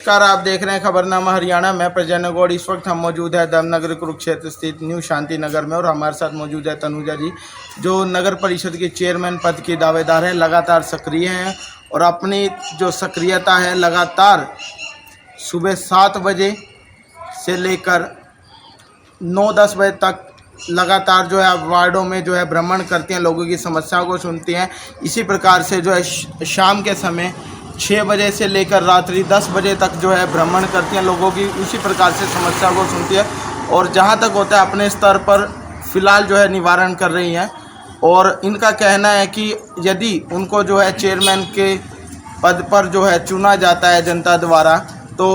नमस्कार, आप देख रहे हैं खबरनामा हरियाणा। मैं प्रजन गौड़। इस वक्त हम मौजूद है धर्मनगर कुरुक्षेत्र स्थित न्यू शांति नगर में और हमारे साथ मौजूद है तनुजा जी, जो नगर परिषद के चेयरमैन पद की दावेदार है। लगातार सक्रिय हैं और अपनी जो सक्रियता है लगातार सुबह 7 बजे से लेकर 9-10 बजे तक लगातार जो है वार्डों में जो है भ्रमण करती हैं, लोगों की समस्याओं को सुनती हैं। इसी प्रकार से जो है शाम के समय 6 बजे से लेकर रात्रि 10 बजे तक जो है भ्रमण करती हैं, लोगों की उसी प्रकार से समस्या को सुनती है और जहां तक होता है अपने स्तर पर फ़िलहाल जो है निवारण कर रही हैं। और इनका कहना है कि यदि उनको जो है चेयरमैन के पद पर जो है चुना जाता है जनता द्वारा, तो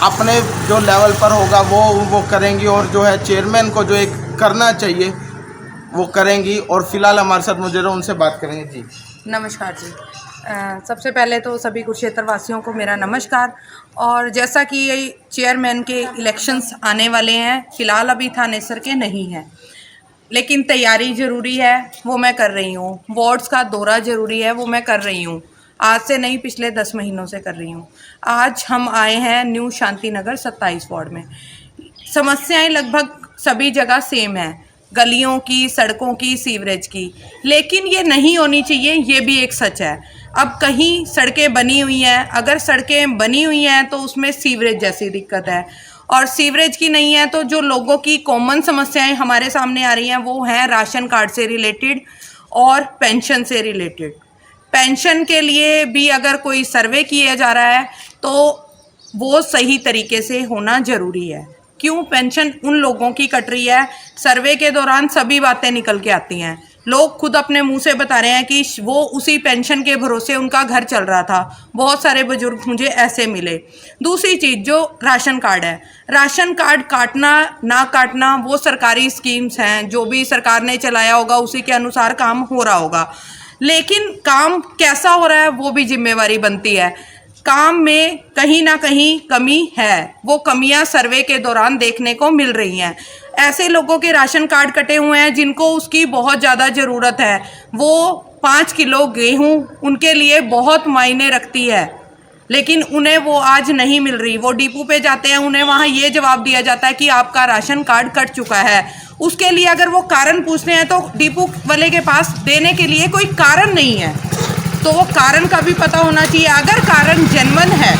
अपने जो लेवल पर होगा वो करेंगी और जो है चेयरमैन को जो एक करना चाहिए वो करेंगी। और फिलहाल हमारे साथ मुझे उनसे बात करेंगे। जी नमस्कार जी। सबसे पहले तो सभी कुरुक्षेत्र वासियों को मेरा नमस्कार। और जैसा कि ये चेयरमैन के इलेक्शंस आने वाले हैं, फ़िलहाल अभी थानेसर के नहीं हैं, लेकिन तैयारी ज़रूरी है, वो मैं कर रही हूँ। वार्ड्स का दौरा ज़रूरी है, वो मैं कर रही हूँ। आज से नहीं, पिछले 10 महीनों से कर रही हूँ। आज हम आए हैं न्यू शांति नगर 27 वार्ड में। समस्याएं लगभग सभी जगह सेम है, गलियों की, सड़कों की, सीवरेज की, लेकिन ये नहीं होनी चाहिए, ये भी एक सच है। अब कहीं सड़कें बनी हुई हैं, अगर सड़कें बनी हुई हैं तो उसमें सीवरेज जैसी दिक्कत है, और सीवरेज की नहीं है तो जो लोगों की कॉमन समस्याएं हमारे सामने आ रही हैं वो हैं राशन कार्ड से रिलेटेड और पेंशन से रिलेटेड। पेंशन के लिए भी अगर कोई सर्वे किया जा रहा है तो वो सही तरीके से होना ज़रूरी है। क्यों पेंशन उन लोगों की कट रही है? सर्वे के दौरान सभी बातें निकल के आती हैं, लोग खुद अपने मुंह से बता रहे हैं कि वो उसी पेंशन के भरोसे उनका घर चल रहा था। बहुत सारे बुजुर्ग मुझे ऐसे मिले। दूसरी चीज़, जो राशन कार्ड है, राशन कार्ड काटना ना काटना वो सरकारी स्कीम्स हैं, जो भी सरकार ने चलाया होगा उसी के अनुसार काम हो रहा होगा, लेकिन काम कैसा हो रहा है वो भी जिम्मेवारी बनती है। काम में कहीं ना कहीं कमी है, वो कमियां सर्वे के दौरान देखने को मिल रही हैं। ऐसे लोगों के राशन कार्ड कटे हुए हैं जिनको उसकी बहुत ज़्यादा ज़रूरत है। वो 5 किलो गेहूं उनके लिए बहुत मायने रखती है, लेकिन उन्हें वो आज नहीं मिल रही। वो डिपो पे जाते हैं, उन्हें वहाँ ये जवाब दिया जाता है कि आपका राशन कार्ड कट चुका है। उसके लिए अगर वो कारण पूछते हैं तो डिपो वाले के पास देने के लिए कोई कारण नहीं है, तो वो कारण का भी पता होना चाहिए। अगर कारण जेन्युइन है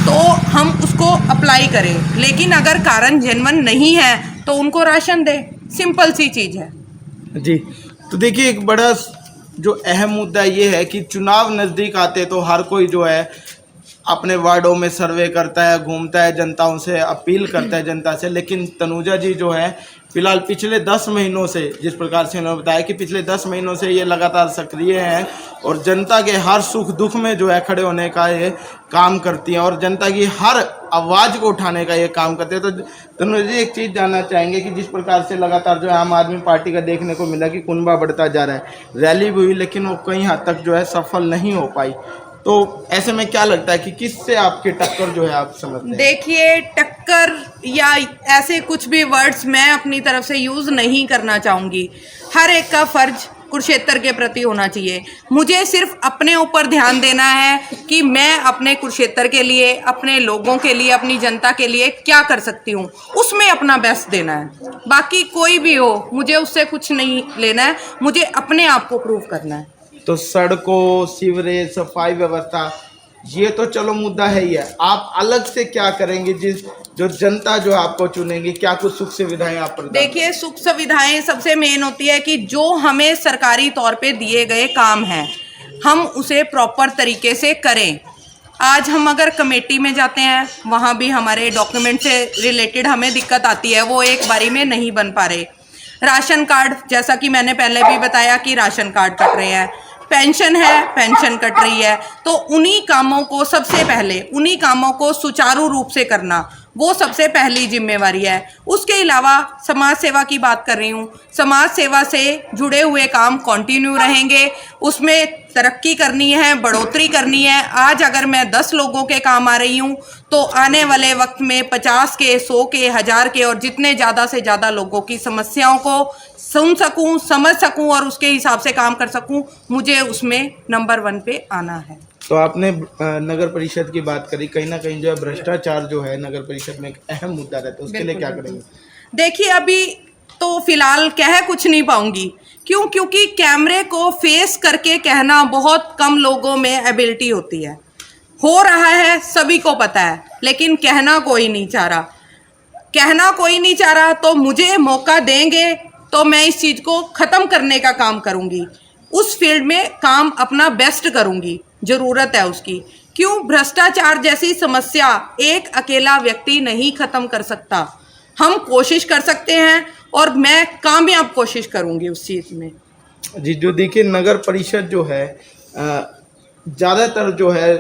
तो हम उसको अप्लाई करें, लेकिन अगर कारण जेन्युइन नहीं है तो उनको राशन दें। सिंपल सी चीज़ है जी। तो देखिए, एक बड़ा जो अहम मुद्दा ये है कि चुनाव नज़दीक आते तो हर कोई जो है अपने वार्डों में सर्वे करता है, घूमता है, जनताओं से अपील करता है जनता से। लेकिन तनुजा जी जो है फिलहाल पिछले 10 महीनों से, जिस प्रकार से उन्होंने बताया कि पिछले 10 महीनों से ये लगातार सक्रिय हैं और जनता के हर सुख दुख में जो है खड़े होने का ये काम करती हैं और जनता की हर आवाज़ को उठाने का ये काम करते हैं। तो तनुजा जी, एक चीज़ जानना चाहेंगे कि जिस प्रकार से लगातार जो है आम आदमी पार्टी का देखने को मिला कि कुनबा बढ़ता जा रहा है, रैली भी हुई लेकिन वो कई हद तक जो है सफल नहीं हो पाई, तो ऐसे में क्या लगता है कि किससे आपकी टक्कर जो है आप समझते हैं? देखिए, टक्कर या ऐसे कुछ भी वर्ड्स मैं अपनी तरफ से यूज़ नहीं करना चाहूँगी। हर एक का फ़र्ज कुरुक्षेत्र के प्रति होना चाहिए। मुझे सिर्फ अपने ऊपर ध्यान देना है कि मैं अपने कुरुक्षेत्र के लिए, अपने लोगों के लिए, अपनी जनता के लिए क्या कर सकती हूँ, उसमें अपना बेस्ट देना है। बाकी कोई भी हो, मुझे उससे कुछ नहीं लेना है, मुझे अपने आप को प्रूव करना है। तो सड़कों, सीवरेज, सफाई व्यवस्था, ये तो चलो मुद्दा है ही है। आप अलग से क्या करेंगे जो जनता जो आपको चुनेंगी? क्या कुछ सुख सुविधाएं आप प्रदान? देखिए, सुख सुविधाएं सबसे मेन होती है कि जो हमें सरकारी तौर पे दिए गए काम हैं हम उसे प्रॉपर तरीके से करें। आज हम अगर कमेटी में जाते हैं, वहाँ भी हमारे डॉक्यूमेंट से रिलेटेड हमें दिक्कत आती है, वो एक बारी में नहीं बन पा रहे। राशन कार्ड, जैसा कि मैंने पहले भी बताया कि राशन कार्ड कट रहे हैं, पेंशन है, पेंशन कट रही है, तो उन्हीं कामों को सबसे पहले, उन्हीं कामों को सुचारू रूप से करना वो सबसे पहली जिम्मेवारी है। उसके अलावा समाज सेवा की बात कर रही हूँ, समाज सेवा से जुड़े हुए काम कंटिन्यू रहेंगे, उसमें तरक्की करनी है, बढ़ोतरी करनी है। आज अगर मैं 10 लोगों के काम आ रही हूँ तो आने वाले वक्त में 50 के, 100 के, 1000 के और जितने ज़्यादा से ज़्यादा लोगों की समस्याओं को सुन सकूं, समझ सकूं और उसके हिसाब से काम कर सकूं, मुझे उसमें नंबर 1 पे आना है। तो आपने नगर परिषद की बात करी, कहीं ना कहीं जो है भ्रष्टाचार जो है नगर परिषद में एक अहम मुद्दा रहता है, उसके लिए क्या करेंगे? देखिए, अभी तो फिलहाल कह कुछ नहीं पाऊंगी। क्यों? क्योंकि कैमरे को फेस करके कहना बहुत कम लोगों में एबिलिटी होती है। हो रहा है सभी को पता है, लेकिन कहना कोई नहीं चाह रहा। कहना कोई नहीं चाह रहा तो मुझे मौका देंगे तो मैं इस चीज़ को ख़त्म करने का काम करूंगी, उस फील्ड में काम अपना बेस्ट करूंगी, ज़रूरत है उसकी। क्यों? भ्रष्टाचार जैसी समस्या एक अकेला व्यक्ति नहीं ख़त्म कर सकता। हम कोशिश कर सकते हैं और मैं कामयाब कोशिश करूंगी उस चीज़ में। जी, जो देखिए नगर परिषद जो है ज़्यादातर जो है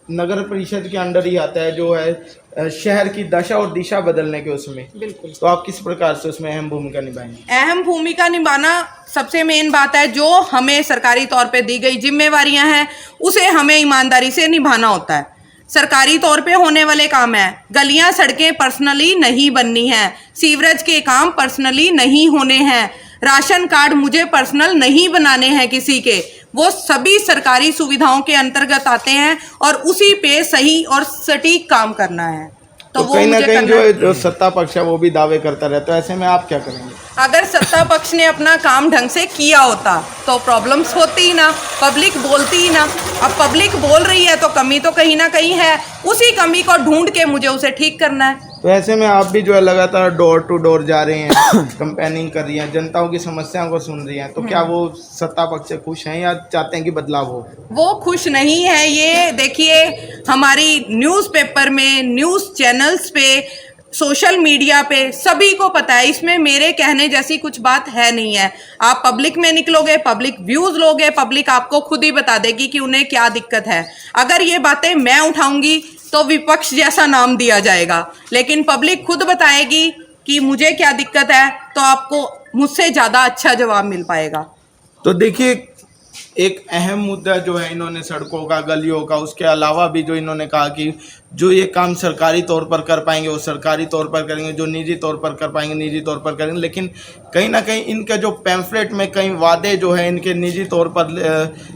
नगर परिषद के अंडर ही आता है, जो है शहर की दशा और दिशा बदलने के उसमें। बिल्कुल। तो आप किस प्रकार से उसमें अहम भूमिका निभाएंगे? अहम भूमिका निभाना सबसे मेन बात है। जो हमें सरकारी तौर पे दी गई जिम्मेवारियां हैं उसे हमें ईमानदारी से निभाना होता है। सरकारी तौर पे होने वाले काम है, गलियां सड़कें पर्सनली नहीं बननी है, सीवरेज के काम पर्सनली नहीं होने हैं, राशन कार्ड मुझे पर्सनल नहीं बनाने हैं किसी के, वो सभी सरकारी सुविधाओं के अंतर्गत आते हैं और उसी पे सही और सटीक काम करना है। तो वो कहीं ना मुझे कहीं करना जो सत्ता पक्ष है वो भी दावे करता रहता है, ऐसे में आप क्या करेंगे? अगर सत्ता पक्ष ने अपना काम ढंग से किया होता तो प्रॉब्लम्स होती ही ना, पब्लिक बोलती ही ना। अब पब्लिक बोल रही है तो कमी तो कहीं ना कहीं है, उसी कमी को ढूंढ के मुझे उसे ठीक करना है। तो ऐसे में आप भी जो है लगातार डोर टू डोर जा रहे हैं, कंपेनिंग कर रही हैं, जनताओं की समस्याओं को सुन रही हैं, तो क्या वो सत्ता पक्ष से खुश हैं या चाहते हैं कि बदलाव हो? वो खुश नहीं है। ये देखिए, हमारी न्यूज़पेपर में, न्यूज़ चैनल्स पे, सोशल मीडिया पे सभी को पता है, इसमें मेरे कहने जैसी कुछ बात है नहीं है। आप पब्लिक में निकलोगे, पब्लिक व्यूज़ लोगे, पब्लिक आपको खुद ही बता देगी कि उन्हें क्या दिक्कत है। अगर ये बातें मैं उठाऊंगी तो विपक्ष जैसा नाम दिया जाएगा, लेकिन पब्लिक खुद बताएगी कि मुझे क्या दिक्कत है, तो आपको मुझसे ज़्यादा अच्छा जवाब मिल पाएगा। तो देखिए, एक अहम मुद्दा जो है इन्होंने सड़कों का, गलियों का, उसके अलावा भी जो इन्होंने कहा कि जो ये काम सरकारी तौर पर कर पाएंगे वो सरकारी तौर पर करेंगे, जो निजी तौर पर कर पाएंगे निजी तौर पर करेंगे। लेकिन कहीं ना कहीं इनके जो पैम्फलेट में कई वादे जो है इनके निजी तौर पर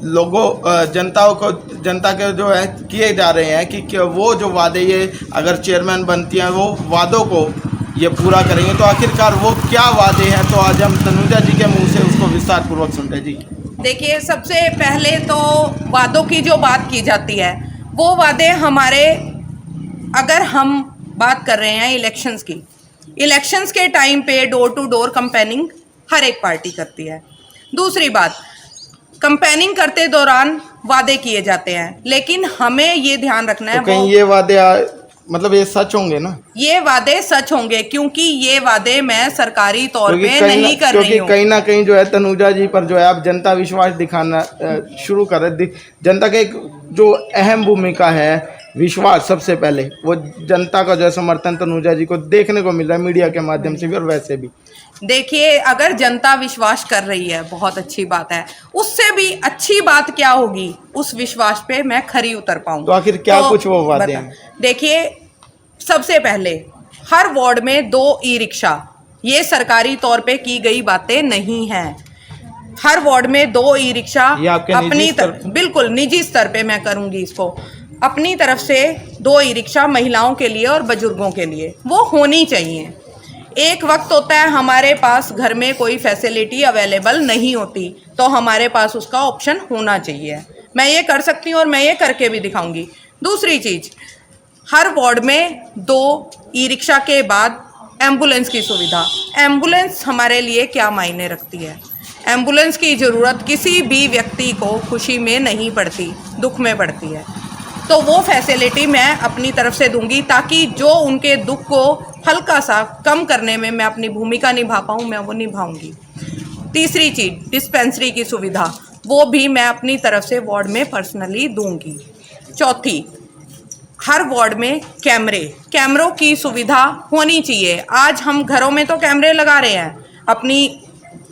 लोगों जनता के जो है किए जा रहे हैं कि वो जो वादे ये अगर चेयरमैन बनती हैं वो वादों को ये पूरा करेंगे। तो आखिरकार वो क्या वादे हैं, तो आज हम तनुजा जी के मुंह से उसको विस्तार पूर्वक सुनते हैं। जी देखिए, सबसे पहले तो वादों की जो बात की जाती है वो वादे हमारे, अगर हम बात कर रहे हैं इलेक्शंस की, इलेक्शंस के टाइम पे डोर टू डोर कंपेनिंग हर एक पार्टी करती है। दूसरी बात, कंपेनिंग करते दौरान वादे किए जाते हैं, लेकिन हमें ये ध्यान रखना है तो कहीं ये वादे मतलब ये सच होंगे ना? ये वादे सच होंगे, क्योंकि ये वादे मैं सरकारी तौर पे नहीं कर रही हूँ। कहीं ना कहीं जो है तनुजा जी पर जो है आप जनता विश्वास दिखाना शुरू कर रहे। जनता के एक जो अहम भूमिका है, विश्वास, सबसे पहले वो जनता का जो है समर्थन तनुजा जी को देखने को मिल रहा है मीडिया के माध्यम से भी और वैसे भी। देखिए, अगर जनता विश्वास कर रही है बहुत अच्छी बात है, उससे भी अच्छी बात क्या होगी, उस विश्वास पे मैं खरी उतर पाऊँ। तो आखिर क्या कुछ वो वादे हैं? देखिए, सबसे पहले हर वार्ड में 2 ई-रिक्शा, ये सरकारी तौर पे की गई बातें नहीं हैं। हर वार्ड में 2 ई-रिक्शा अपनी बिल्कुल निजी स्तर पे मैं करूँगी इसको, अपनी तरफ से 2 ई-रिक्शा महिलाओं के लिए और बुजुर्गों के लिए वो होनी चाहिए। एक वक्त होता है हमारे पास घर में कोई फैसिलिटी अवेलेबल नहीं होती, तो हमारे पास उसका ऑप्शन होना चाहिए। मैं ये कर सकती हूँ और मैं ये करके भी दिखाऊंगी। दूसरी चीज़, हर वार्ड में 2 ई-रिक्शा के बाद एम्बुलेंस की सुविधा। एम्बुलेंस हमारे लिए क्या मायने रखती है? एम्बुलेंस की ज़रूरत किसी भी व्यक्ति को खुशी में नहीं पड़ती, दुख में पड़ती है। तो वो फैसिलिटी मैं अपनी तरफ से दूंगी, ताकि जो उनके दुख को हल्का सा कम करने में मैं अपनी भूमिका निभा पाऊँ, मैं वो निभाऊंगी। तीसरी चीज़, डिस्पेंसरी की सुविधा, वो भी मैं अपनी तरफ से वार्ड में पर्सनली दूंगी। चौथी, हर वार्ड में कैमरों की सुविधा होनी चाहिए। आज हम घरों में तो कैमरे लगा रहे हैं, अपनी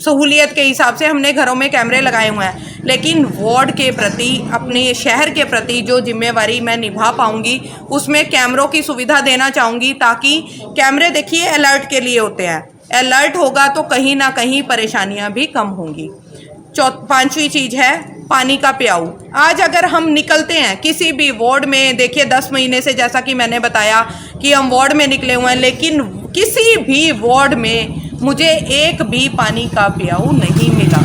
सहूलियत के हिसाब से हमने घरों में कैमरे लगाए हुए हैं, लेकिन वार्ड के प्रति, अपने शहर के प्रति जो जिम्मेवारी मैं निभा पाऊंगी, उसमें कैमरों की सुविधा देना चाहूँगी, ताकि कैमरे, देखिए, अलर्ट के लिए होते हैं, अलर्ट होगा तो कहीं ना कहीं परेशानियां भी कम होंगी। 5वीं चीज़ है पानी का प्याऊ। आज अगर हम निकलते हैं किसी भी वार्ड में, देखिए 10 महीने से जैसा कि मैंने बताया कि हम वार्ड में निकले हुए हैं, लेकिन किसी भी वार्ड में मुझे एक भी पानी का प्याऊ नहीं मिला।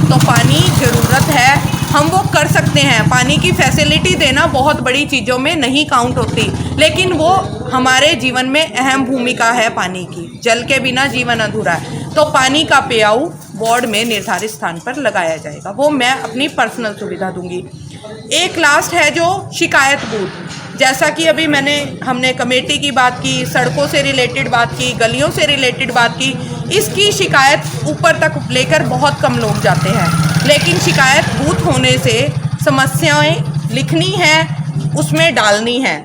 तो पानी ज़रूरत है, हम वो कर सकते हैं। पानी की फैसिलिटी देना बहुत बड़ी चीज़ों में नहीं काउंट होती, लेकिन वो हमारे जीवन में अहम भूमिका है पानी की। जल के बिना जीवन अधूरा है। तो पानी का प्याऊ वार्ड में निर्धारित स्थान पर लगाया जाएगा, वो मैं अपनी पर्सनल सुविधा दूंगी। एक लास्ट है जो शिकायत बूथ, जैसा कि अभी हमने कमेटी की बात की, सड़कों से रिलेटेड बात की, गलियों से रिलेटेड बात की। इसकी शिकायत ऊपर तक लेकर बहुत कम लोग जाते हैं, लेकिन शिकायत बूथ होने से समस्याएं लिखनी है, उसमें डालनी है,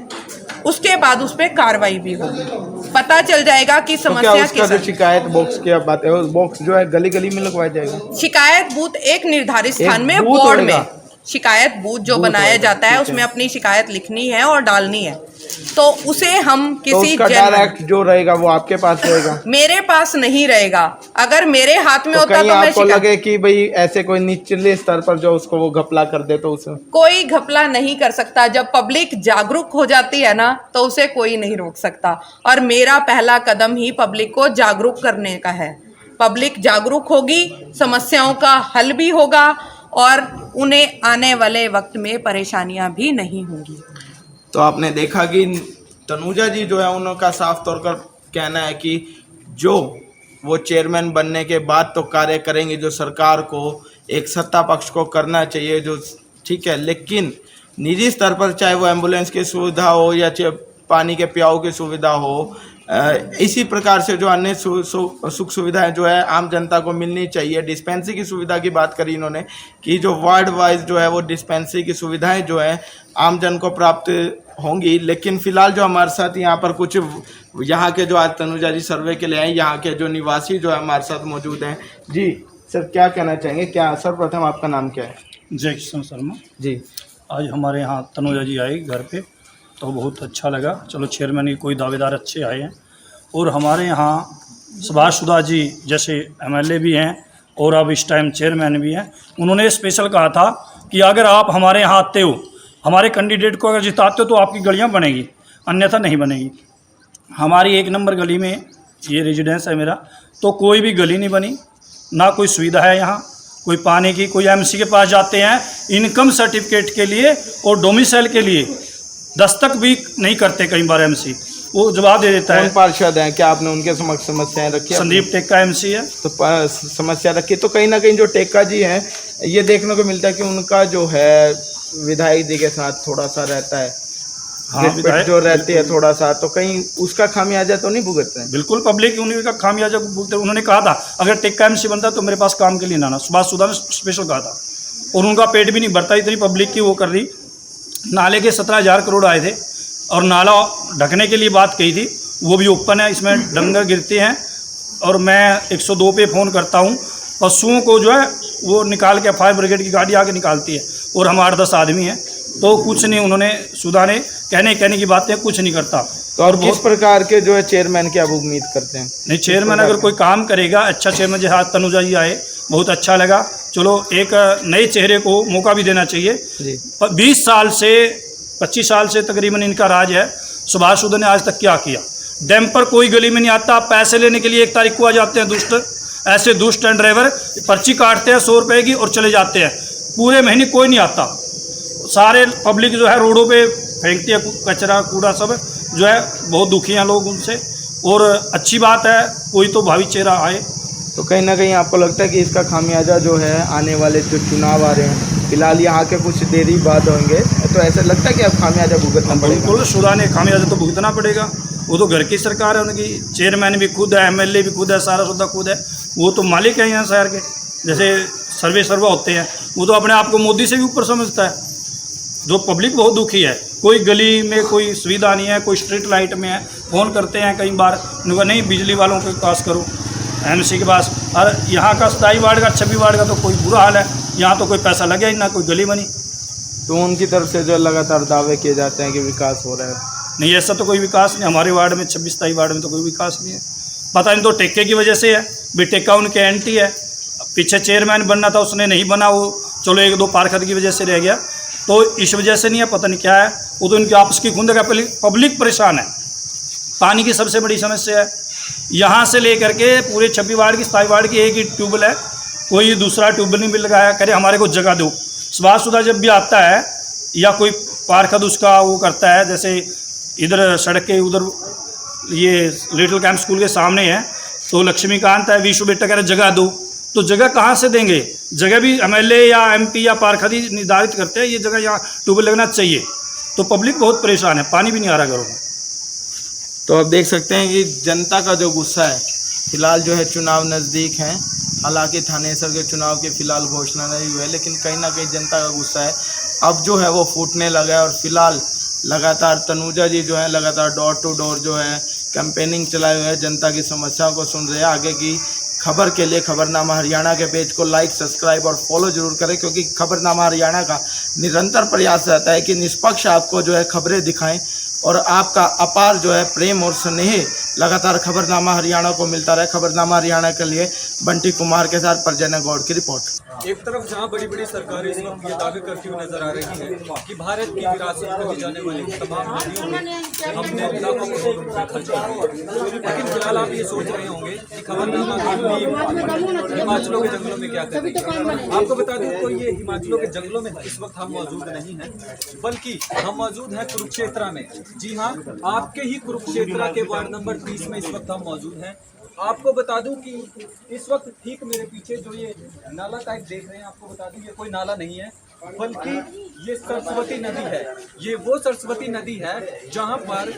उसके बाद उस पर कार्रवाई भी होगी, पता चल जाएगा कि तो समस्या क्या उसका किस। जो शिकायत बॉक्स की आप बात है, उस बॉक्स जो है गली गली में लगवाया जाएगा? शिकायत बूथ एक निर्धारित एक स्थान में बूथ वार्ड होगा। में शिकायत बूथ जो बूथ बनाया होगा, जाता है, ठीक है। उसमें अपनी शिकायत लिखनी है और डालनी है। तो उसे हम तो किसी उसका डायरेक्ट जो रहेगा वो आपके पास रहेगा? मेरे पास नहीं रहेगा। अगर मेरे हाथ में तो होता कहीं तो मैं आपको लगे कि भाई ऐसे कोई निचले स्तर पर जो उसको वो घपला कर दे, तो उसे कोई घपला नहीं कर सकता। जब पब्लिक जागरूक हो जाती है ना, तो उसे कोई नहीं रोक सकता। और मेरा पहला कदम ही पब्लिक को जागरूक करने का है। पब्लिक जागरूक होगी, समस्याओं का हल भी होगा और उन्हें आने वाले वक्त में परेशानियां भी नहीं होंगी। तो आपने देखा कि तनुजा जी जो है उनका साफ तौर पर कहना है कि जो वो चेयरमैन बनने के बाद तो कार्य करेंगे जो सरकार को एक सत्ता पक्ष को करना चाहिए, जो ठीक है, लेकिन निजी स्तर पर चाहे वो एम्बुलेंस की सुविधा हो या चाहे पानी के प्याऊ की सुविधा हो, इसी प्रकार से जो अन्य सुख सुविधाएं जो है आम जनता को मिलनी चाहिए। डिस्पेंसरी की सुविधा की बात करी इन्होंने कि जो वार्ड वाइज जो है वो डिस्पेंसरी की सुविधाएं जो है आम जन को प्राप्त होंगी। लेकिन फिलहाल जो हमारे साथ यहाँ पर कुछ यहाँ के जो आज तनुजा जी सर्वे के लिए आए, यहाँ के जो निवासी जो है हमारे साथ मौजूद हैं। जी सर, क्या कहना चाहेंगे? क्या सर्वप्रथम आपका नाम क्या है? जय किशन शर्मा जी, आज हमारे यहाँ तनुजा जी आई घर पे, तो बहुत अच्छा लगा। चलो चेयरमैन की कोई दावेदार अच्छे आए हैं। और हमारे यहाँ सुभाष सुधा जी जैसे एमएलए भी हैं और अब इस टाइम चेयरमैन भी हैं। उन्होंने स्पेशल कहा था कि अगर आप हमारे यहाँ आते हो, हमारे कैंडिडेट को अगर जिताते हो तो आपकी गलियाँ बनेगी, अन्यथा नहीं बनेगी। हमारी 1 नंबर गली में ये रेजिडेंस है मेरा, तो कोई भी गली नहीं बनी, ना कोई सुविधा है यहाँ, कोई पानी की। कोई एमसी के पास जाते हैं इनकम सर्टिफिकेट के लिए और डोमिसाइल के लिए, दस्तक भी नहीं करते कई बार एमसी, वो जवाब दे देता कौन है। पार्षद हैं? क्या आपने उनके समक्ष समस्याएं रखी? संदीप टेक्का एमसी है। तो समस्या रखी, तो कहीं ना कहीं जो टेक्का जी हैं, ये देखने को मिलता है कि उनका जो है विधायक जी के साथ थोड़ा सा रहता है, हाँ, रिस्पेक्ट जो रहती है थोड़ा सा, तो कहीं उसका खामियाजा तो नहीं भुगतते हैं? बिल्कुल पब्लिक उन्हीं का खामियाजा भुगतते। उन्होंने कहा था अगर टेक्का एमसी बनता तो मेरे पास काम के लिए ना आना, सुभाष सुधा ने स्पेशल कहा था। और उनका पेट भी नहीं भरता, इतनी पब्लिक की वो कर रही। नाले के 17,000 करोड़ आए थे और नाला ढकने के लिए बात कही थी, वो भी ओपन है, इसमें डंगर गिरते हैं। और मैं 102 पे फ़ोन करता हूँ, पशुओं को जो है वो निकाल के फायर ब्रिगेड की गाड़ी आके निकालती है, और हम 8-10 आदमी हैं, तो कुछ नहीं। उन्होंने सुधा ने कहने की बातें कुछ नहीं करता। तो और किस प्रकार के जो है चेयरमैन की आप उम्मीद करते हैं? नहीं, चेयरमैन अगर कोई काम करेगा, अच्छा चेयरमैन जैसे आज तनुजा जी आए, बहुत अच्छा लगा। चलो एक नए चेहरे को मौका भी देना चाहिए। जी, 20 साल से 25 साल से तकरीबन इनका राज है। सुभाष सुधा ने आज तक क्या किया? डैम पर कोई गली में नहीं आता, पैसे लेने के लिए 1 तारीख को आ जाते हैं दुष्ट, ऐसे दुष्ट एंड ड्राइवर पर्ची काटते हैं 100 रुपये की और चले जाते हैं। पूरे महीने कोई नहीं आता। सारे पब्लिक जो है रोडों पे फेंकती है कचरा कूड़ा, सब जो है बहुत दुखी हैं लोग उनसे। और अच्छी बात है कोई तो भावी चेहरा आए। तो कहीं ना कहीं आपको लगता है कि इसका खामियाजा जो है आने वाले जो चुनाव आ रहे हैं, फिलहाल यहाँ के कुछ देरी बाद होंगे, तो ऐसा लगता है कि अब खामियाजा भुगतना पड़ेगा? बिल्कुल, सुधा ने खामियाजा तो भुगतना पड़ेगा। वो तो घर की सरकार है उनकी, चेयरमैन भी खुद है, एमएलए भी खुद है, सारा सुधा खुद है। वो तो मालिक है यहाँ शहर के। जैसे सर्वे होते हैं, वो तो अपने आप को मोदी से भी ऊपर समझता है। जो पब्लिक बहुत दुखी है, कोई गली में कोई सुविधा नहीं है, कोई स्ट्रीट लाइट में है। फ़ोन करते हैं कई बार, उनका नहीं बिजली वालों के पास करो, एमसी के पास। और यहाँ का 27 वार्ड का 26 वार्ड का तो कोई बुरा हाल है, यहाँ तो कोई पैसा लगे ही ना, कोई गली बनी। तो उनकी तरफ से जो लगातार दावे किए जाते हैं कि विकास हो रहा है, नहीं, ऐसा तो कोई विकास नहीं। हमारे वार्ड में 26-27 वार्ड में तो कोई विकास नहीं है। पता नहीं तो टेक्के की वजह से है, भी टेक्का उनके एंटी है। पीछे चेयरमैन बनना था, उसने नहीं बना, वो चलो एक दो पारखद की वजह से रह गया, तो इस वजह से नहीं है, पता नहीं क्या है। वो तो इनकी आपस की खुंद का पब्लिक परेशान है। पानी की सबसे बड़ी समस्या है। यहाँ से लेकर के पूरे 26 वार्ड की 27 वार्ड की एक ही ट्यूबवेल है, कोई दूसरा ट्यूबवेल नहीं मिल लगाया। करे हमारे को जगह दो। सुभाष सुधा जब भी आता है या कोई पारखद उसका वो करता है, जैसे इधर सड़क के उधर ये लिटिल कैंप स्कूल के सामने है, तो लक्ष्मीकांत है, विश्व बेटा कह रहे जगह दो, तो जगह कहाँ से देंगे? जगह भी एमएलए या एमपी या पारखद ही निर्धारित करते हैं, ये जगह यहाँ ट्यूबवेल लगना चाहिए। तो पब्लिक बहुत परेशान है, पानी भी नहीं आ रहा घरों में। तो आप देख सकते हैं कि जनता का जो गुस्सा है, फिलहाल जो है चुनाव नज़दीक हैं, हालांकि थानेसर के चुनाव की फ़िलहाल घोषणा नहीं हुई है, लेकिन कहीं ना कहीं जनता का गुस्सा है अब जो है वो फूटने लगा है। और फिलहाल लगातार तनुजा जी जो है लगातार डोर टू डोर जो है कैंपेनिंग चलाए हुए हैं, जनता की समस्याओं को सुन रहे हैं। आगे की खबर के लिए खबरनामा हरियाणा के पेज को लाइक, सब्सक्राइब और फॉलो जरूर करें, क्योंकि खबरनामा हरियाणा का निरंतर प्रयास रहता है कि निष्पक्ष आपको जो है खबरें दिखाएं, और आपका अपार जो है प्रेम और स्नेह लगातार खबरनामा हरियाणा को मिलता रहे। खबरनामा हरियाणा के लिए बंटी कुमार के साथ परजन गौड़ की रिपोर्ट। एक तरफ जहां बड़ी बड़ी सरकारें इस वक्त ये दावे करती हुई नजर आ रही हैं कि भारत की विरासत कही जाने वाली तमाम नदियों में हमने लाखों करोड़ रुपए खर्च किए, लेकिन फिलहाल आप ये सोच रहे होंगे कि खबरनामा हिमाचलों के जंगलों में क्या कर रही है। आपको बता दें तो ये हिमाचलों के जंगलों में इस वक्त हम मौजूद नहीं हैं, बल्कि हम मौजूद हैं कुरुक्षेत्र में। जी हाँ, आपके ही कुरुक्षेत्र के वार्ड नंबर 30 में इस वक्त हम मौजूद हैं। आपको बता दूं कि इस वक्त ठीक मेरे पीछे जो ये नाला टाइप देख रहे हैं, आपको बता दूं ये कोई नाला नहीं है, बल्कि ये सरस्वती नदी है। ये वो सरस्वती नदी है जहां पर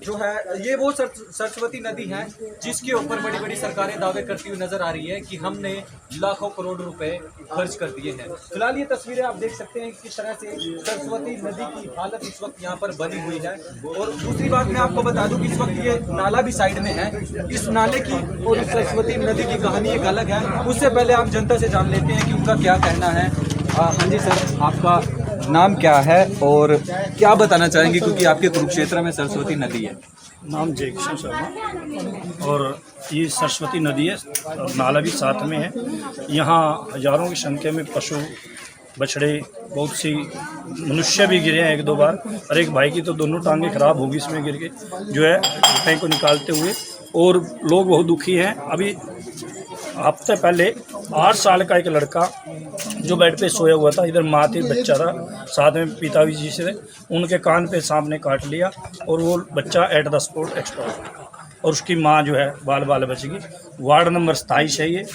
जो है ये वो सरस्वती नदी है जिसके ऊपर बड़ी बड़ी सरकारें दावे करती हुई नजर आ रही है कि हमने लाखों करोड़ रुपए खर्च कर दिए हैं। फिलहाल ये तस्वीरें आप देख सकते हैं किस तरह से सरस्वती नदी की हालत इस वक्त यहाँ पर बनी हुई है। और दूसरी बात मैं आपको बता दूं कि इस वक्त ये नाला भी साइड में है। इस नाले की और इस सरस्वती नदी की कहानी एक अलग है। उससे पहले आप जनता से जान लेते हैं कि उनका क्या कहना है। हाँ जी सर, आपका नाम क्या है और क्या बताना चाहेंगे, क्योंकि आपके कुरुक्षेत्र में सरस्वती नदी है। नाम जय किशन शर्मा, और ये सरस्वती नदी है, नाला भी साथ में है। यहाँ हजारों की संख्या में पशु, बछड़े, बहुत सी मनुष्य भी गिरे हैं एक दो बार, और एक भाई की तो दोनों टांगें खराब होगी इसमें गिर के जो है टैंक को निकालते हुए, और लोग बहुत दुखी हैं। अभी हफ्ते पहले 8 साल का एक लड़का जो बेड पे सोया हुआ था, इधर माँ थी, बच्चा था, साथ में पिताजी जी से, उनके कान पे सांप ने काट लिया और वो बच्चा एट द स्पॉट एक्सपायर हो गया, और उसकी माँ जो है बाल बाल बच गई। वार्ड नंबर 27 है ये,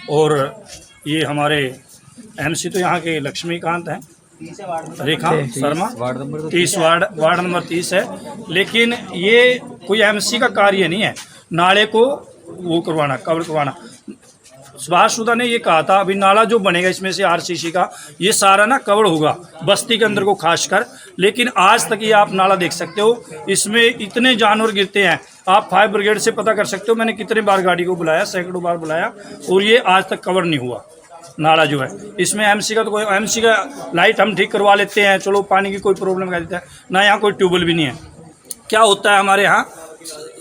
और ये हमारे एमसी तो यहाँ के लक्ष्मीकांत हैं, रेखा शर्मा, 30 वार्ड नंबर 30 है। लेकिन ये कोई एमसी का कार्य नहीं है नाले को वो करवाना, कवर करवाना। सुभाष सुधा ने ये कहा था अभी नाला जो बनेगा इसमें से आरसीसी का ये सारा ना कवर होगा बस्ती के अंदर को खासकर, लेकिन आज तक ये आप नाला देख सकते हो, इसमें इतने जानवर गिरते हैं। आप फायर ब्रिगेड से पता कर सकते हो, मैंने कितने बार गाड़ी को बुलाया, सैकड़ों बार बुलाया, और ये आज तक कवर नहीं हुआ नाला जो है। इसमें एमसी का तो कोई, एमसी का लाइट हम ठीक करवा लेते हैं, चलो पानी की कोई प्रॉब्लम कर देता है ना, यहाँ कोई ट्यूबवेल भी नहीं है। क्या होता है हमारे यहाँ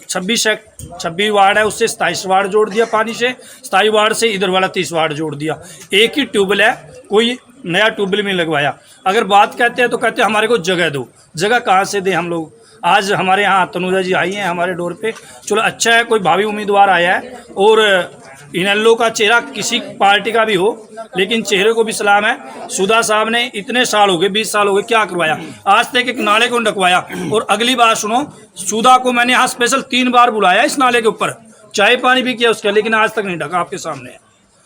26 वार्ड है, उससे 27 वार्ड जोड़ दिया पानी से, 27 वार्ड से इधर वाला 30 वार्ड जोड़ दिया। एक ही ट्यूबवेल है, कोई नया ट्यूबवेल नहीं लगवाया। अगर बात कहते हैं तो कहते हैं हमारे को जगह दो, जगह कहाँ से दें हम लोग। आज हमारे यहाँ तनुजा जी आई हैं हमारे डोर पे, चलो अच्छा है कोई भावी उम्मीदवार आया है, और इनेलो का चेहरा किसी पार्टी का भी हो, लेकिन चेहरे को भी सलाम है। सुधा साहब ने इतने साल हो गए, 20 साल हो गए, क्या करवाया आज तक? एक नाले को ढकवाया। और अगली बात सुनो, सुधा को मैंने यहाँ स्पेशल 3 बार बुलाया इस नाले के ऊपर, चाय पानी भी किया उसका, लेकिन आज तक नहीं ढका। आपके सामने है,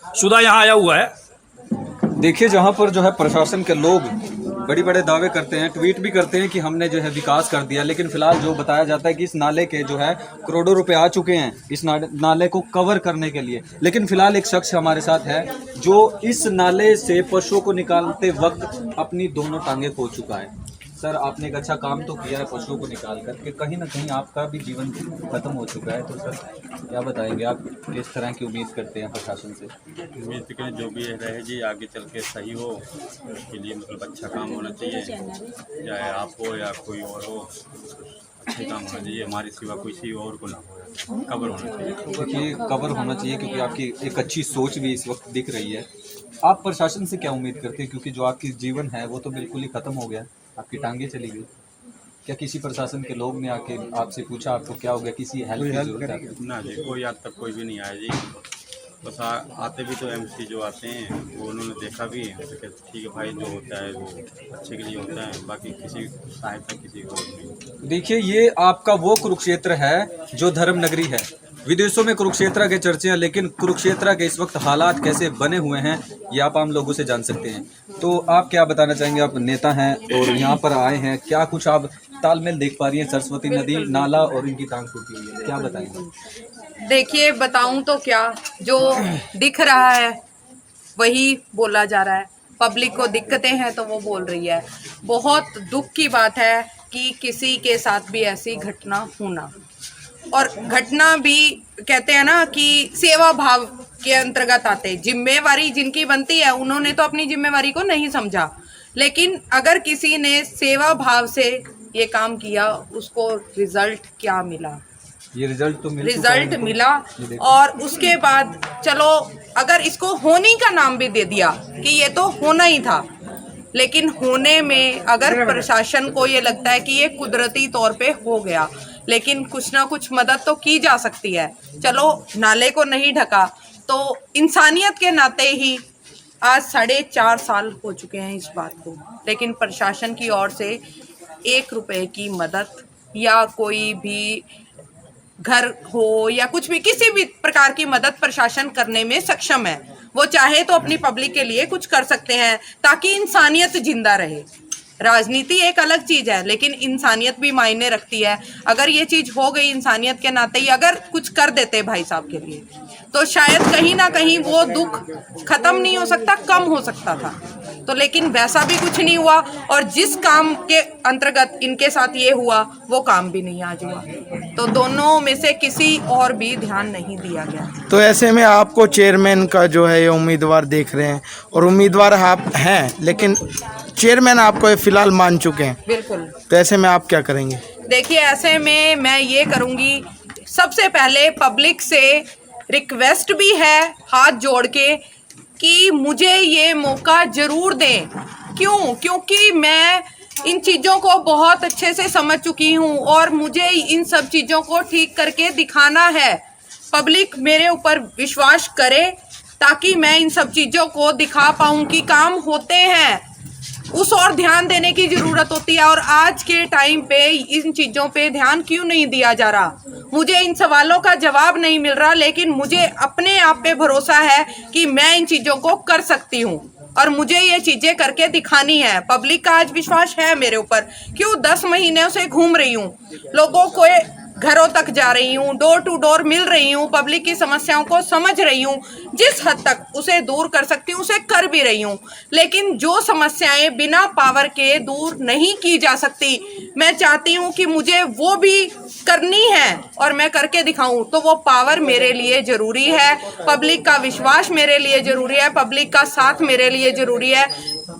सुधा यहाँ आया हुआ है। देखिए, जहाँ पर जो है प्रशासन के लोग बड़े बड़े दावे करते हैं, ट्वीट भी करते हैं कि हमने जो है विकास कर दिया, लेकिन फिलहाल जो बताया जाता है कि इस नाले के जो है करोड़ों रुपए आ चुके हैं इस नाले को कवर करने के लिए। लेकिन फिलहाल एक शख्स हमारे साथ है जो इस नाले से पशुओं को निकालते वक्त अपनी दोनों टांगें खो चुका है। सर, आपने एक अच्छा काम तो किया है पशुओं को निकाल कर के, कहीं ना कहीं आपका भी जीवन खत्म हो चुका है, तो सर क्या बताएंगे आप, किस तरह की उम्मीद करते हैं प्रशासन से? उम्मीद करें जो भी रहे जी आगे चल के सही हो, उसके लिए मतलब अच्छा काम होना चाहिए, चाहे आप हो या कोई और हो, अच्छा अच्छा काम होना चाहिए, हमारी सिवा किसी और को ना हो, कवर होना चाहिए। देखिए कवर होना चाहिए क्योंकि आपकी एक अच्छी सोच भी इस वक्त दिख रही है। आप प्रशासन से क्या उम्मीद करते हैं, क्योंकि जो आपकी जीवन है वो तो बिल्कुल ही ख़त्म हो गया, आपकी टांगें चली गई। क्या किसी प्रशासन के लोग ने आके आपसे पूछा आपको क्या हो गया, किसी हेल्प की जरूरत है? ना जी, कोई आज तक कोई भी नहीं आया जी। बस आते भी तो एमसी जो आते हैं वो उन्होंने देखा भी है, तो कहते ठीक है भाई, जो होता है वो अच्छे के लिए होता है, बाकी किसी सहायता किसी को नहीं। देखिए ये आपका वो कुरुक्षेत्र है जो धर्म नगरी है। विदेशों में कुरुक्षेत्र के चर्चे हैं, लेकिन कुरुक्षेत्र के इस वक्त हालात कैसे बने हुए हैं ये आप आम लोगों से जान सकते हैं। तो आप क्या बताना चाहेंगे, आप नेता हैं और यहाँ पर आए हैं, क्या कुछ आप तालमेल देख पा रही हैं? सरस्वती नदी, नाला और इनकी टांग टूटी हुई है, क्या बताएंगे? देखिए बताऊं तो क्या, जो दिख रहा है वही बोला जा रहा है। पब्लिक को दिक्कतें हैं तो वो बोल रही है। बहुत दुख की बात है कि किसी के साथ भी ऐसी घटना होना, और घटना भी कहते हैं ना कि सेवा भाव के अंतर्गत आते। जिम्मेवारी जिनकी बनती है उन्होंने तो अपनी जिम्मेवारी को नहीं समझा, लेकिन अगर किसी ने सेवा भाव से ये काम किया उसको रिजल्ट क्या मिला? ये रिजल्ट तो रिजल्ट मिला। और उसके बाद चलो अगर इसको होनी का नाम भी दे दिया कि ये तो होना ही था, लेकिन होने में अगर प्रशासन को ये लगता है कि ये कुदरती तौर पे हो गया, लेकिन कुछ ना कुछ मदद तो की जा सकती है। चलो नाले को नहीं ढका तो इंसानियत के नाते ही आज 4.5 साल हो चुके हैं इस बात को, लेकिन प्रशासन की ओर से 1 रुपए की मदद या कोई भी घर हो या कुछ भी किसी भी प्रकार की मदद प्रशासन करने में सक्षम है। वो चाहे तो अपनी पब्लिक के लिए कुछ कर सकते हैं ताकि इंसानियत जिंदा रहे। राजनीति एक अलग चीज़ है, लेकिन इंसानियत भी मायने रखती है। अगर ये चीज़ हो गई इंसानियत के नाते ही अगर कुछ कर देते भाई साहब के लिए, तो शायद कहीं ना कहीं वो दुख खत्म नहीं हो सकता, कम हो सकता था। तो लेकिन वैसा भी कुछ नहीं हुआ, और जिस काम के अंतर्गत इनके साथ ये हुआ वो काम भी नहीं आज हुआ। तो दोनों में से किसी और भी ध्यान नहीं दिया गया। तो ऐसे में आपको चेयरमैन का जो है ये उम्मीदवार देख रहे हैं, और उम्मीदवार आप हैं, लेकिन चेयरमैन आपको फिलहाल मान चुके हैं। बिल्कुल। तो ऐसे में आप क्या करेंगे? देखिए ऐसे में मैं ये करूँगी, सबसे पहले पब्लिक से रिक्वेस्ट भी है हाथ जोड़ के कि मुझे ये मौका ज़रूर दें। क्यों? क्योंकि मैं इन चीज़ों को बहुत अच्छे से समझ चुकी हूँ और मुझे इन सब चीज़ों को ठीक करके दिखाना है। पब्लिक मेरे ऊपर विश्वास करे ताकि मैं इन सब चीज़ों को दिखा पाऊँ कि काम होते हैं। उस और ध्यान देने की ज़रूरत होती है, और आज के टाइम पे इन चीज़ों पे ध्यान क्यों नहीं दिया जा रहा? मुझे इन सवालों का जवाब नहीं मिल रहा, लेकिन मुझे अपने आप पे भरोसा है कि मैं इन चीज़ों को कर सकती हूँ और मुझे ये चीज़ें करके दिखानी है। पब्लिक का आज विश्वास है मेरे ऊपर। क्यों 10 महीने से घूम रही हूँ, लोगों को घरों तक जा रही हूँ, डोर टू डोर मिल रही हूँ, पब्लिक की समस्याओं को समझ रही हूँ, जिस हद तक उसे दूर कर सकती हूँ उसे कर भी रही हूँ। लेकिन जो समस्याएं बिना पावर के दूर नहीं की जा सकती, मैं चाहती हूँ कि मुझे वो भी करनी है और मैं करके दिखाऊं। तो वो पावर मेरे लिए ज़रूरी है, पब्लिक का विश्वास मेरे लिए ज़रूरी है, पब्लिक का साथ मेरे लिए ज़रूरी है।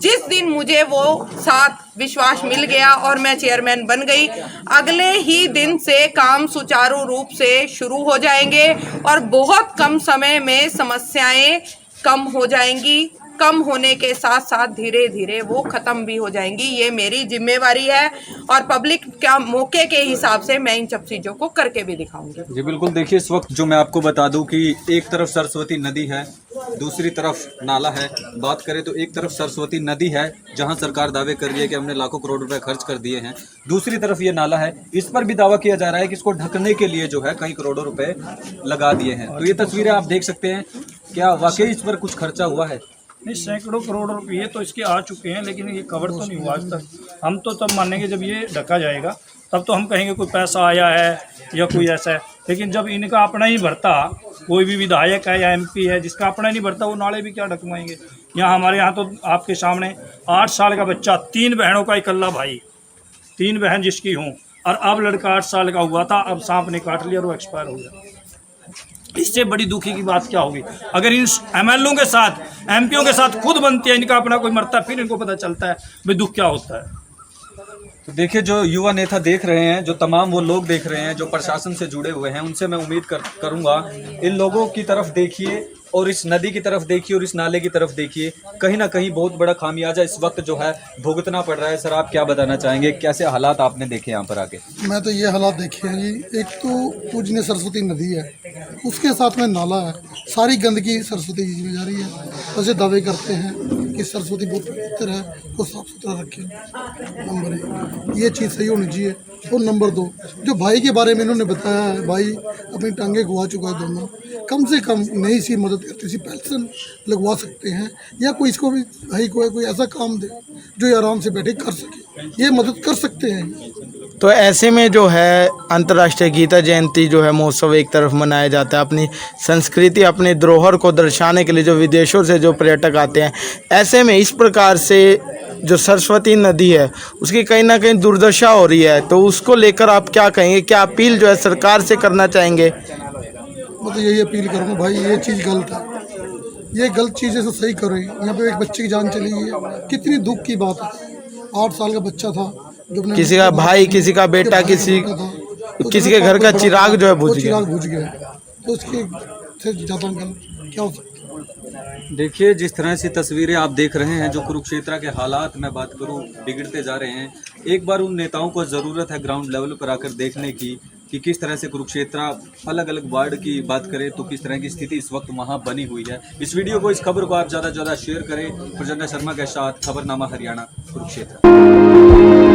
जिस दिन मुझे वो साथ विश्वास मिल गया और मैं चेयरमैन बन गई, अगले ही दिन से काम सुचारू रूप से शुरू हो जाएंगे और बहुत कम समय में समस्याएं कम हो जाएंगी। कम होने के साथ साथ धीरे धीरे वो ख़त्म भी हो जाएंगी। ये मेरी जिम्मेवारी है और पब्लिक का मौके के हिसाब से मैं इन सब चीज़ों को करके भी दिखाऊंगी। जी बिल्कुल। देखिए इस वक्त जो मैं आपको बता दूं कि एक तरफ सरस्वती नदी है, दूसरी तरफ नाला है। बात करें तो एक तरफ सरस्वती नदी है जहां सरकार दावे कर रही है कि हमने लाखों करोड़ रुपए खर्च कर दिए हैं, दूसरी तरफ ये नाला है, इस पर भी दावा किया जा रहा है कि इसको ढकने के लिए जो है कई करोड़ों रुपए लगा दिए हैं। तो ये तस्वीरें आप देख सकते हैं, क्या वाकई इस पर कुछ खर्चा हुआ है? नहीं, सैकड़ों करोड़ रुपये तो इसके आ चुके हैं, लेकिन ये कवर तो नहीं हुआ आज तक। हम तो तब मानेंगे जब ये ढका जाएगा, तब तो हम कहेंगे कोई पैसा आया है या कोई ऐसा है। लेकिन जब इनका अपना ही भरता, कोई भी विधायक है या MP है जिसका अपना नहीं भरता, वो नाले भी क्या ढकवाएंगे। यहाँ हमारे यहाँ तो आपके सामने 8 साल का बच्चा, 3 बहनों का इकल्ला भाई, 3 बहन जिसकी हूँ, और अब लड़का 8 साल का हुआ था, अब सांप ने काट लिया और वो एक्सपायर हो गया। इससे बड़ी दुखी की बात क्या होगी? अगर इन MLOं के साथ, MPओं के साथ खुद बनती है, इनका अपना कोई मरता है, फिर इनको पता चलता है भाई दुख क्या होता है। तो देखिए, जो युवा नेता देख रहे हैं, जो तमाम वो लोग देख रहे हैं जो प्रशासन से जुड़े हुए हैं, उनसे मैं उम्मीद करूंगा इन लोगों की तरफ देखिए और इस नदी की तरफ देखिए और इस नाले की तरफ देखिए। कहीं ना कहीं बहुत बड़ा खामियाजा इस वक्त जो है भुगतना पड़ रहा है। सर, आप क्या बताना चाहेंगे, कैसे हालात आपने देखे यहाँ पर आके? मैं तो ये हालात देखे हैं जी। एक तो पूजनीय सरस्वती नदी है, उसके साथ में नाला है, सारी गंदगी सरस्वती जी में जा रही है। वैसे दावे करते हैं कि सरस्वती बहुत पवित्र है, वो साफ सुथरा रखें। नंबर 1 ये चीज़ सही होनी चाहिए। और नंबर 2 जो भाई के बारे में इन्होंने बताया है, भाई अपनी टांगे गवा चुका है दोनों, कम से कम नई सी मदद करती सी पेंशन लगवा सकते हैं, या कोई इसको भी भाई को कोई ऐसा काम दे जो ये आराम से बैठे कर सके, ये मदद कर सकते हैं। तो ऐसे में जो है अंतर्राष्ट्रीय गीता जयंती जो है महोत्सव एक तरफ मनाया जाता है, अपनी संस्कृति अपने धरोहर को दर्शाने के लिए जो विदेशों से जो पर्यटक आते हैं, ऐसे में इस प्रकार से जो सरस्वती नदी है उसकी कहीं ना कहीं दुर्दशा हो रही है, तो उसको लेकर आप क्या कहेंगे, क्या अपील जो है सरकार से करना चाहेंगे? मैं तो यही अपील करूँगा, भाई ये चीज़ गलत है, ये गलत चीज़ है, तो सही करें। यहाँ पे एक बच्चे की जान चली गई है, कितनी दुख की बात है। 8 साल का बच्चा था, जो अपने किसी का भाई, किसी का बेटा, किसी के घर का चिराग जो है बुझ गया। चिराग बुझ गया, तो उसके से ज़्यादा गलत क्या हो सकता है? देखिए, जिस तरह से तस्वीरें आप देख रहे हैं, जो कुरुक्षेत्र के हालात मैं बात करूं बिगड़ते जा रहे हैं। एक बार उन नेताओं को ज़रूरत है ग्राउंड लेवल पर आकर देखने की कि किस तरह से कुरुक्षेत्र अलग अलग वार्ड की बात करें तो किस तरह की स्थिति इस वक्त वहां बनी हुई है। इस वीडियो को, इस खबर को आप ज़्यादा से ज़्यादा शेयर करें। प्रजन्य शर्मा के साथ खबरनामा हरियाणा, कुरुक्षेत्र।